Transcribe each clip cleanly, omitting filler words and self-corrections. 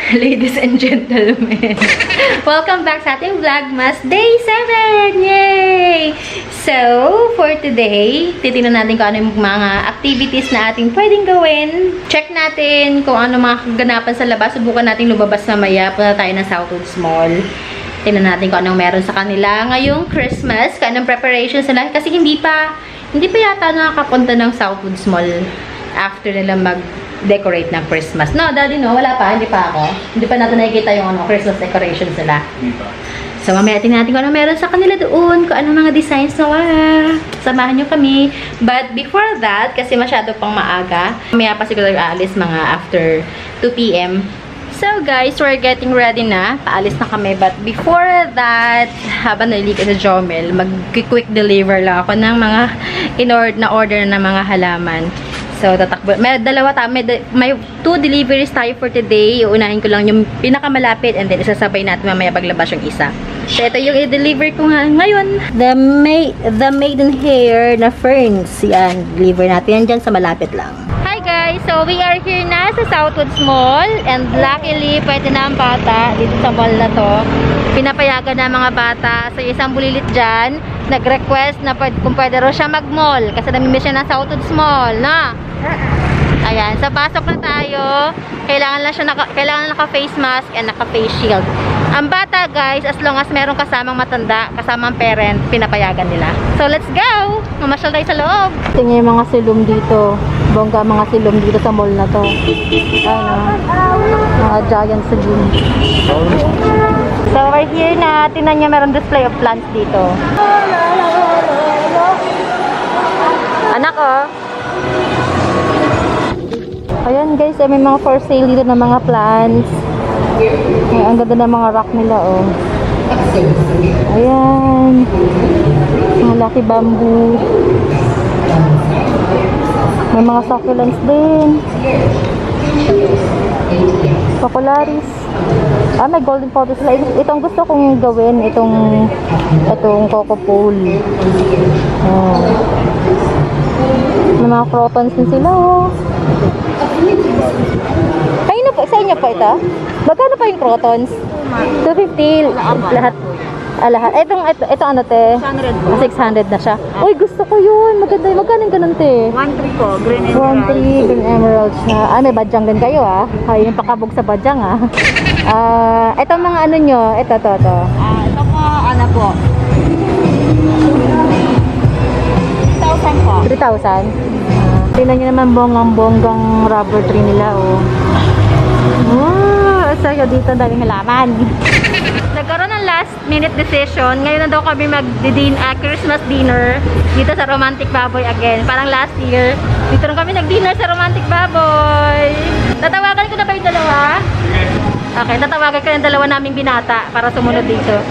Ladies and gentlemen, welcome back sa ating Vlogmas Day 7! Yay! So, for today, titignan natin kung ano yung mga activities na ating pwedeng gawin. Check natin kung ano mga kaganapan sa labas. Subukan natin lumabas mamaya. Punta tayo ng Southwoods Mall. Tingnan natin kung anong meron sa kanila ngayong Christmas. Kung anong preparations nila. Kasi hindi pa yata nakakapunta ng Southwoods Mall after nila mag-decorate ng Christmas. No, Daddy, no? Wala pa. Hindi pa ako. Hindi pa natin nakikita yung Christmas decorations nila. Hindi pa. So, mamaya tingnan natin kung ano meron sa kanila doon. Kung ano mga designs na wala. Samahan nyo kami. But before that, kasi masyado pang maaga, mamaya pa siguro aalis mga after 2 p.m. So, guys, we're getting ready na. Paalis na kami. But before that, habang nalilig sa Jomel, mag-quick deliver lang ako ng mga in-order na mga halaman. So, tatakbo. May 2 deliveries tayo for today. Uunahin ko lang yung pinakamalapit and then isasabay natin mamaya paglabas yung isa. So, ito yung i-deliver ko nga ngayon. The Maiden Hair na ferns. Yan, deliver natin yan dyan sa malapit lang. Hi guys! So, we are here na sa Southwoods Mall and luckily, pwede na ang bata dito sa mall na to. Pinapayagan na mga bata. So, isang bulilit dyan, nag-request na kung pwede rin siya mag-mall kasi namimiss siya ng Southwoods Mall, na? Ayan, so pasok na tayo. Kailangan naka-face mask and naka-face shield. Ang bata, guys, as long as merong kasamang matanda, kasamang parent, pinapayagan nila. So, let's go! Mamasyal tayo sa loob. Tingnan yung mga silum dito. Bongga mga silum dito sa mall na to. Mga giant silum. So, over here na, tingnan nyo, meron display of plants dito. Anak, oh. Ayan guys, may mga for sale dito na mga plants. Ay, ang ganda ng mga rock nila, oh. Ayan. Mga lucky bamboo. May mga succulents din. Popularis. May golden photos sila. Itong gusto kong gawin, itong coco pole. May mga crotons din sila, oh. Ayun po, sa inyo po ito? Magkano pa yung crotons? 250 lahat. Lahat. Ito ano te? 600 na siya. Uy, gusto ko yun. Maganda yun. Magkano yung ganun te? 1.3 po, green emerald. 1.3 green emerald siya. May badyang din kayo Ay, yung pakabog sa badyang ito mga ano nyo. Ito. Ito po, ano po? 3,000 po. 3,000? Tingnan nyo naman bonggang rubber tree nila, oh. Wow, sayo dito, daming halaman. Nagkaroon ng last minute decision. Ngayon na daw kami Christmas dinner dito sa Romantic Baboy again. Parang last year, dito rin kami nag-dinner sa Romantic Baboy. Tatawagan ko na ba yung dalawa? Okay, tatawagan ko yung dalawa naming binata para sumunod dito.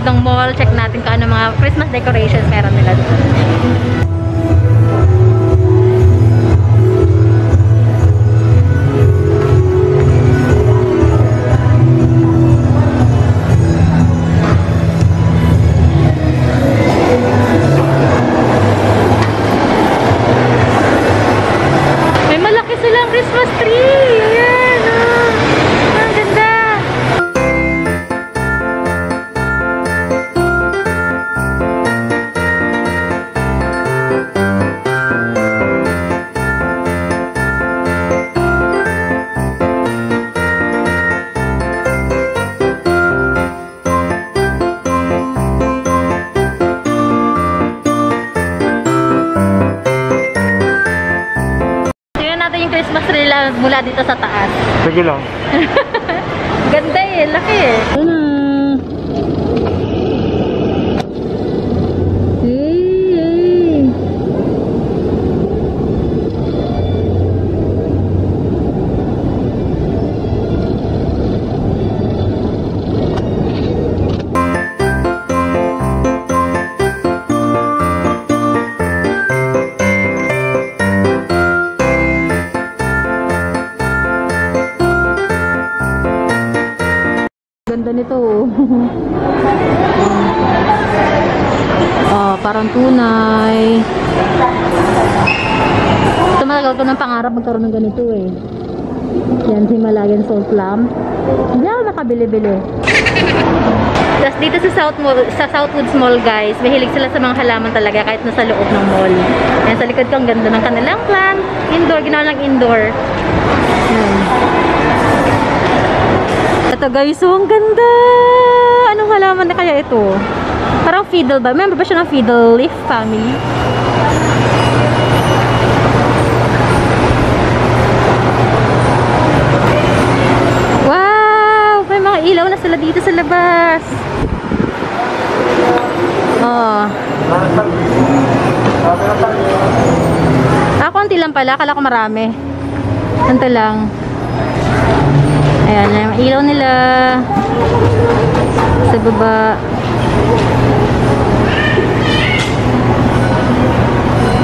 ng mall. Check natin kung ano mga Christmas decorations meron nila doon. Christmas tree! Ayan! Ang ganda! Christmas tree lang mula dito sa taas. Sige lang. Ganda eh, laki eh. Hey. Ganda nito. Oh, parang tunay. Tumatagal ko ng pangarap magkaroon ng ganito eh. Yan, Himalayan salt lamp. Hindi ako nakabili-bili. Tapos dito sa Southwoods Mall guys, mahilig sila sa mga halaman talaga kahit nasa loob ng mall. Yan, sa likod ko ang ganda ng kanilang plant. Indoor, ginawa lang indoor. Yan. Ito guys, so ang ganda! Anong halaman na kaya ito? Parang fiddle ba? Member ba siya ng fiddle leaf family? Wow! May mga ilaw na sila dito sa labas. Oh. Konti lang pala. Akala ko marami. Ganito lang. Ayan, yung ilaw nila sa baba.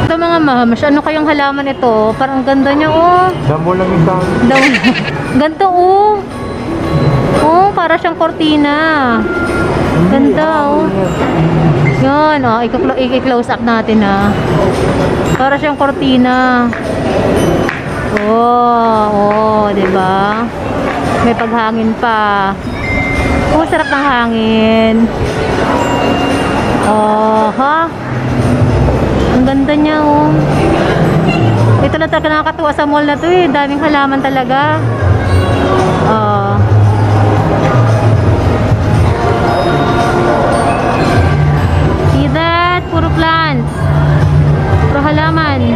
Ito mga mamash, ano kayong halaman ito? Parang ganda niya oh. Damo lang ito. Ganto oh. Oh, para siyang kortina. Ganda oh. Yan oh, i-close up natin ah. Para siyang kortina. Oh, 'di ba? May paghangin pa. Oh, sarap ng hangin. Oh, ha? Ang ganda niya, oh. Ito na talaga nakakatuwa sa mall na to, eh. Daming halaman talaga. Oh. See that? Puro plants. Puro halaman.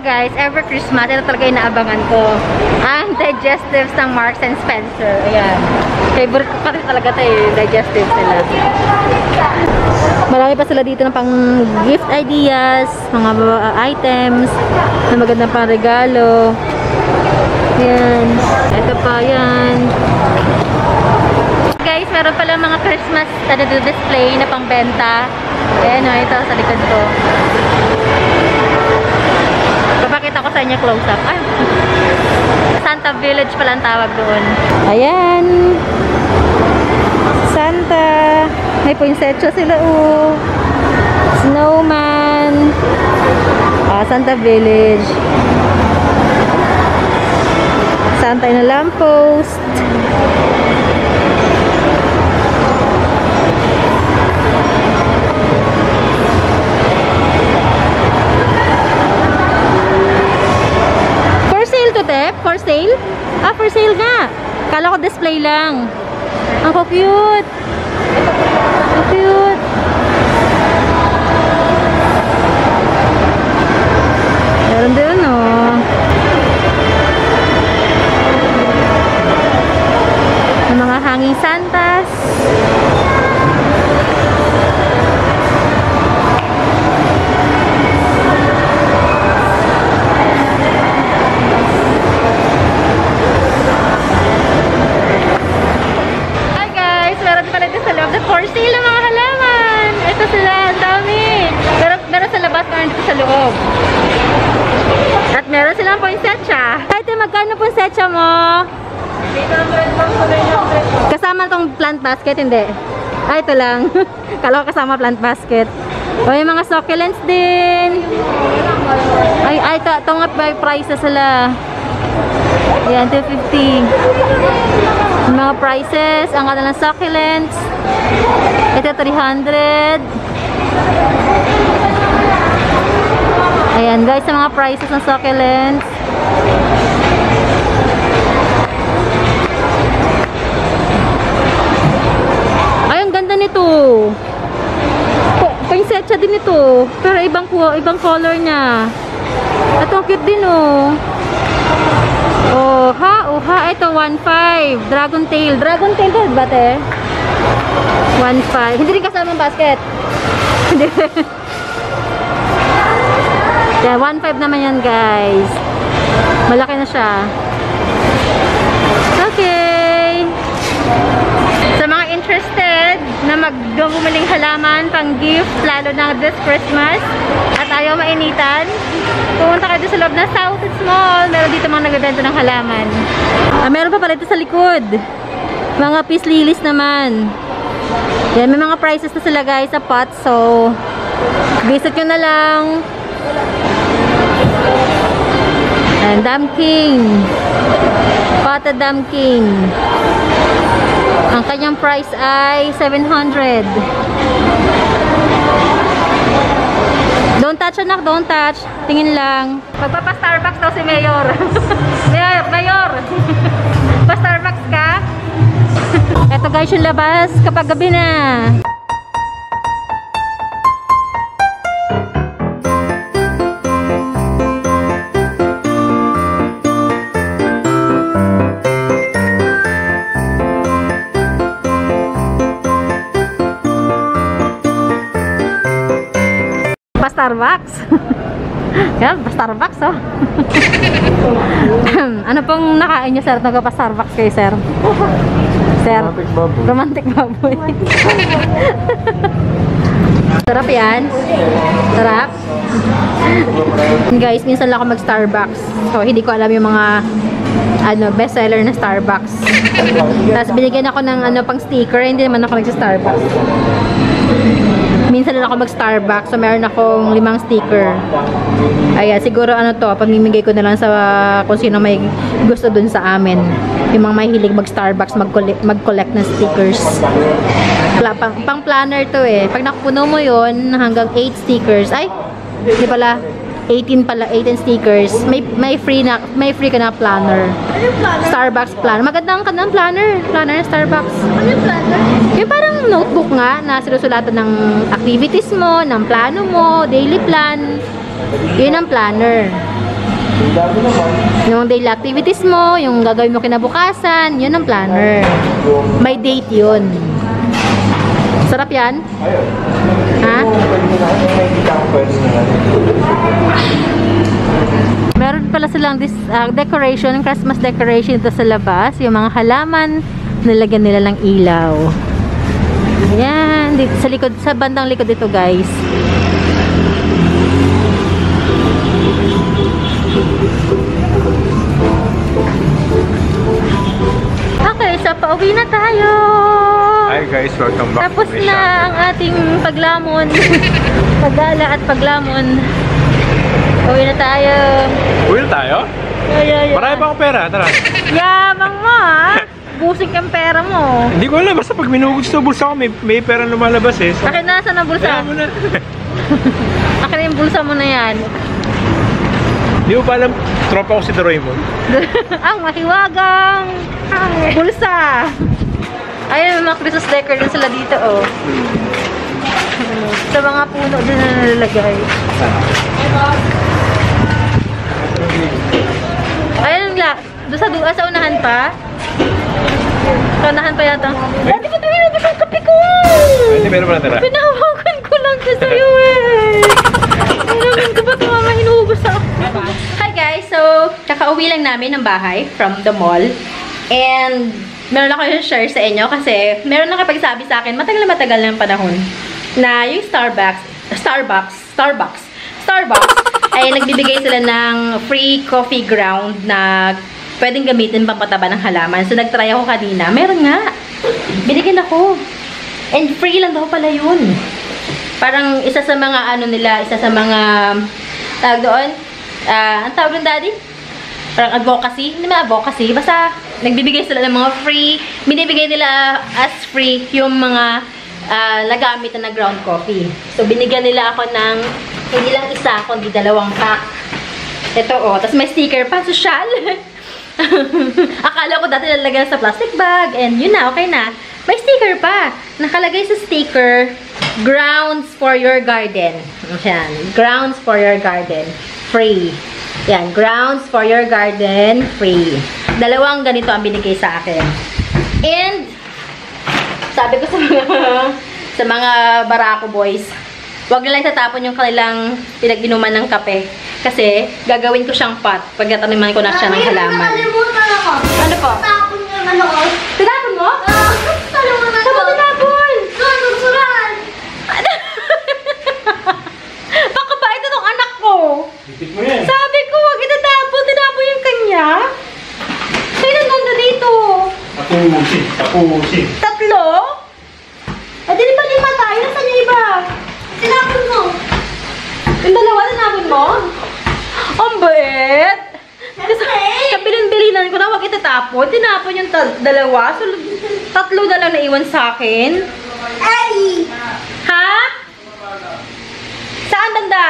Guys, every Christmas, ito talaga yung naabangan ko. Ang digestives ng Marks and Spencer. Ayan. Favorite ko pa rin talaga ito eh, digestives nila. Marami pa sila dito ng pang gift ideas, mga items, na magandang pang regalo. Ayan. Ito pa, yan. Guys, meron pala mga Christmas display na pang benta. Ayan o, ito sa likod ko. Papakita ko sa inyo close up. Ay, Santa Village pala ang tawag doon. Ayan. Santa. May poinsettia sila oh. Snowman. Santa Village. Santa in a lamppost. For sale? For sale nga. Kala ko display lang. Ang cute! Ang cute! Meron din, oh. Yung mga hanging santas. Hi guys! Meron pala dito sa loob na for sale ang mga halaman. Ito sila, ang dami. Meron sa labas, meron dito sa loob. At meron silang poinsettia. Kahit magkano poinsettia mo? 800. Kasama tong plant basket, hindi? Ay, ito lang. Kala ko kasama plant basket. O, yung mga succulents din. Ay, ito nga may prices sila. Ayan, 250. Yung mga prices, ang kanilang succulents. Ito, 300. Ayan guys, sa mga prices ng succulents. Ay, ang ganda nito. Poinsettia din ito. Pero ibang color niya. Ito, cute din oh. Oh ha. Ito, 1.5. Dragon tail. Dragon tail to ba, te? 1.5. Hindi rin kasama ng basket. Hindi rin. Yeah, 1.5 naman yan guys. Malaki na siya. Okay. Sa mga interested na magbumiling halaman pang gift, lalo na this Christmas at ayaw mainitan, pumunta kayo sa loob ng Southeast Mall. Meron dito mga nagbebenta ng halaman. Meron pa pala ito sa likod. Mga peace lilies naman. Yan, may mga prices na sila guys sa pot. So, visit nyo na lang. And Dam King. Potted Dam King. Ang kanyang price ay 700. Don't touch anak, don't touch. Tingin lang. Magpapa-Starbucks daw si Mayor. Mayor! Pa-Starbucks ka? Ito guys yung labas kapag gabi na. Starbucks. Yan, Starbucks oh. Ano pong nakain niyo sir? Nagpa-Starbucks kayo sir? Sir? Romantic baboy. Romantic baboy. Sarap yan? Sarap? Guys, minsan lang ako mag-Starbucks. So, hindi ko alam yung mga best seller na Starbucks. Tapos binigyan ako ng pang sticker. Hindi naman ako nagsa-Starbucks. Minsan lang ako mag-Starbucks. So, meron akong 5 sticker. Ayan, siguro pamimigay ko na lang sa kung sino may gusto dun sa amin. Yung mga mahilig mag-Starbucks, mag-collect ng stickers. Pang planner to eh. Pag nakupuno mo yun, hanggang 8 stickers. Ay, hindi pala. 18 pala, 18 stickers. May free ka na planner. Ano yung planner? Starbucks planner. Magandang kanang planner. Planner ng Starbucks. Ano yung planner? Yung parang notebook nga na sinusulatan ng activities mo, ng plano mo, daily plan. Yun ang planner. Yung daily activities mo, yung gagawin mo kinabukasan, yun ang planner. May date yun. Sarap yan? Ha? Meron pala silang decoration, Christmas decoration dito sa labas. Yung mga halaman, nilagyan nila ng ilaw. Ayan, dito sa likod, sa bandang likod dito guys. Okay, so pauwi na tayo. Hi guys, welcome back. Tapos na ang ating paglamon. Paggala at paglamon. Uwi na tayo. Uwi na tayo? Marami pa akong pera, tara. Yabang mo ha. Busing ang pera mo. Hindi ko alam, basta pag minugod sa bulsa ko, may pera lumalabas eh. So, akin na, saan ang bulsa? Kaya mo na. Akin na yung bulsa mo na yan. Di mo pa alam, tropa ko si Doraemon. Ang mahiwagang bulsa. Ayun, mga Christmas decor din sila dito, oh. Sa mga puno din na nalalagay. Ayun lang. Doon sa unahan pa. Sa unahan pa yata. Dati ko tayo nabas ang kape ko! Hindi, meron pa natira. Pinahawakan ko lang siya sa'yo eh. Hinamin ko ba ito mga hinuhubos ako? Hi guys! So, kakauwi lang namin ng bahay from the mall. And, meron ako yung share sa inyo kasi meron nakapagsabi sa akin, matagal ng panahon, na yung Starbucks ay nagbibigay sila ng free coffee ground na pwedeng gamitin pampataba ng halaman. So, nagtry ako kanina. Meron nga. Binigyan ako. And free lang daw pala yun. Parang isa sa mga ano nila, isa sa mga tawag doon, ang tawag doon, daddy? Parang advocacy. Hindi naman advocacy. Basta, nagbibigay sila ng mga free. Binibigay nila as free yung mga nagamit na ground coffee. So, binigyan nila ako ng hindi lang isa, kundi 2 pack. Ito, oh. Tapos may sticker pa. Social. Akala ko dati lalagyan sa plastic bag. And yun na, okay na. May sticker pa. Nakalagay sa sticker, grounds for your garden. Yan. Grounds for your garden. Free. Yan. Grounds for your garden. Free. 2 ganito ang binigay sa akin. And, sabi ko sa mga Barako boys, wag na lang tatapon yung kanilang pinag-inuman ng kape. Kasi, gagawin ko siyang pot pagkataniman ko na siya ng halaman. Ano po? Tapon yung ano ko. Tinapon mo? Talungan Saan mo tinapon? Susuran. Baka ba ito tong anak ko? Ipit mo yan. Sabi ko, wag itatapon. Tinapon yung kanya. Sino nanda dito? Tapusin. 3? Eh, di ba 5 tayo? Nasaan yung iba? Tinapon mo. Yung 2, tinapon mo? Ang bait! Sa bilin-bilinan ko na, wag itatapon. Tinapon yung 2. So, 3 na lang naiwan sa akin. Ay! Ha? Saan banda?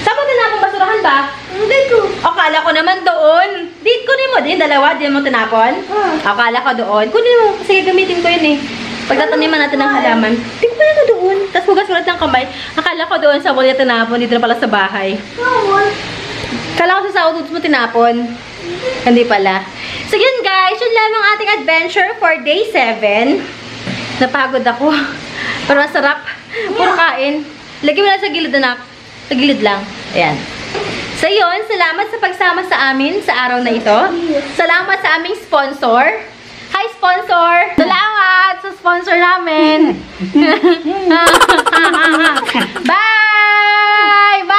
Saan mo tinapon? Basurahan ba? Dito. Akala ko naman doon. Kunin mo din, 2, di mo tinapon? Akala ko doon. Kunin mo, kasi gamitin ko yun eh. Pagtataniman natin ng halaman. Di ko pa yun doon. Tapos hugas-hugas ng kamay. Akala ko doon sa mall yung tinapon, dito na pala sa bahay. Akala ko sa Southwoods mo tinapon. Hindi pala. So yun guys, yun lamang ating adventure for day 7. Napagod ako. Pero masarap. Puro kain. Lagyan mo lang sa gilid, anak. Sa gilid lang. Ayan. So yun, salamat sa pagsama sa amin sa araw na ito. Salamat sa aming sponsor. Hi, sponsor! Salamat sa sponsor namin. Bye! Bye!